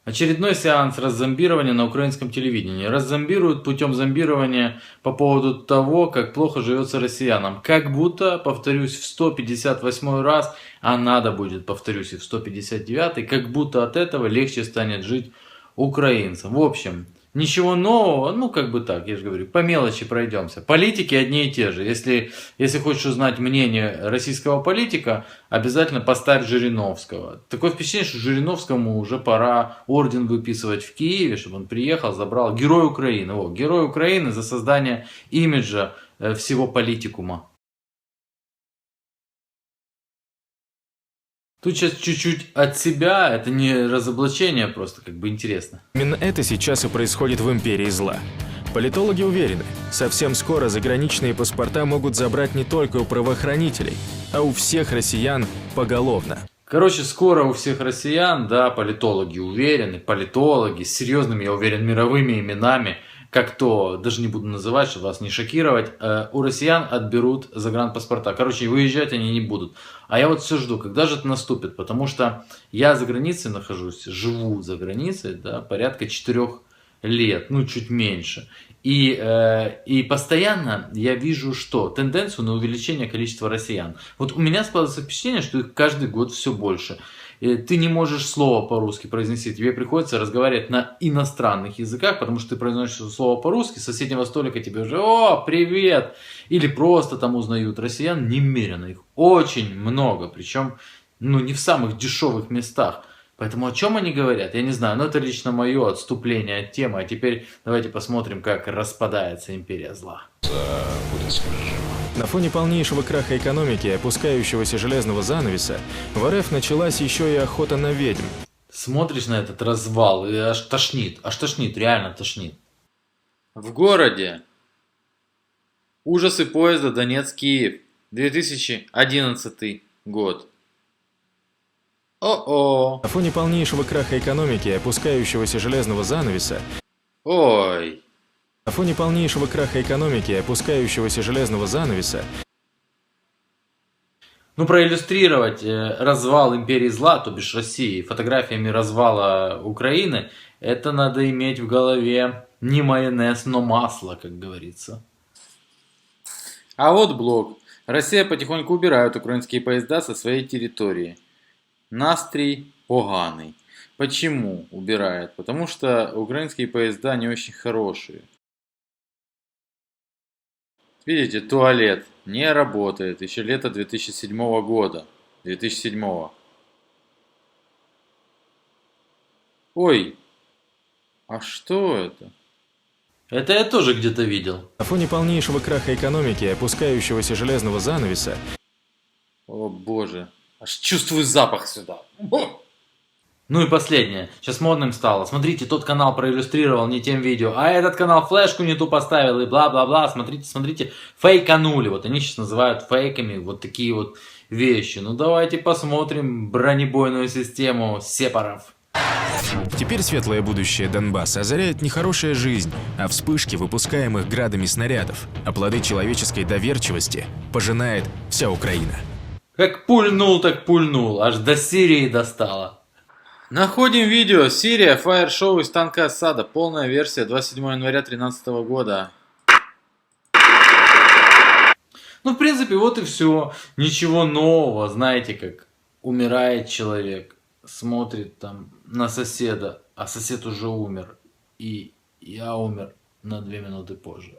Очередной сеанс раззомбирования на украинском телевидении. Раззомбируют путем зомбирования по поводу того, как плохо живется россиянам. Как будто, повторюсь в 158 раз, а надо будет, повторюсь, и в 159, как будто от этого легче станет жить украинцам. В общем, ничего нового, ну как бы так, я же говорю, по мелочи пройдемся. Политики одни и те же. Если хочешь узнать мнение российского политика, обязательно поставь Жириновского. Такое впечатление, что Жириновскому уже пора орден выписывать в Киеве, чтобы он приехал, забрал. Герой Украины. О, Герой Украины за создание имиджа всего политикума. Тут сейчас чуть-чуть от себя, это не разоблачение, просто как бы интересно. Именно это сейчас и происходит в империи зла. Политологи уверены, совсем скоро заграничные паспорта могут забрать не только у правоохранителей, а у всех россиян поголовно. Короче, скоро у всех россиян, да, политологи уверены, политологи с серьезными, я уверен, мировыми именами, как то, даже не буду называть, чтобы вас не шокировать, у россиян отберут загранпаспорта. Короче, выезжать они не будут. А я вот все жду, когда же это наступит, потому что я за границей нахожусь, живу за границей, да, порядка 4 лет, ну чуть меньше. И постоянно я вижу что? Тенденцию на увеличение количества россиян. Вот у меня складывается впечатление, что их каждый год все больше. Ты не можешь слово по-русски произнести, тебе приходится разговаривать на иностранных языках, потому что ты произносишь слово по-русски, с соседнего столика тебе уже «О, привет!» Или просто там узнают россиян немерено, их очень много, причем ну, не в самых дешевых местах. Поэтому о чем они говорят, я не знаю, но это лично мое отступление от темы. А теперь давайте посмотрим, как распадается империя зла. На фоне полнейшего краха экономики и опускающегося железного занавеса в РФ началась еще и охота на ведьм. Смотришь на этот развал и аж тошнит, реально тошнит. В городе ужасы поезда Донецк-Киев, 2011 год. О-о. На фоне полнейшего краха экономики и опускающегося железного занавеса. Ой. На фоне полнейшего краха экономики и опускающегося железного занавеса. Ну, проиллюстрировать развал империи зла, то бишь России, фотографиями развала Украины, это надо иметь в голове не майонез, но масло, как говорится. А вот блог. Россия потихоньку убирает украинские поезда со своей территории. Настрій поганый. Почему убирает? Потому что украинские поезда не очень хорошие. Видите, туалет не работает. Еще лето 2007 года. 2007. Ой, а что это? Это я тоже где-то видел. На фоне полнейшего краха экономики и опускающегося железного занавеса. О боже. Аж чувствую запах сюда. Ну и последнее. Сейчас модным стало. Смотрите, тот канал проиллюстрировал не тем видео, а этот канал флешку не ту поставил и бла-бла-бла. Смотрите, фейканули. Вот они сейчас называют фейками вот такие вот вещи. Ну давайте посмотрим бронебойную систему сепаров. Теперь светлое будущее Донбасса озаряет не хорошая жизнь, а вспышки выпускаемых градами снарядов, а плоды человеческой доверчивости пожинает вся Украина. Как пульнул, так пульнул. Аж до Сирии достало. Находим видео. Сирия. Фаер-шоу из танка осада. Полная версия. 27 января 2013 года. Ну, в принципе, вот и все. Ничего нового. Знаете, как умирает человек. Смотрит там на соседа. А сосед уже умер. И я умер на 2 минуты позже.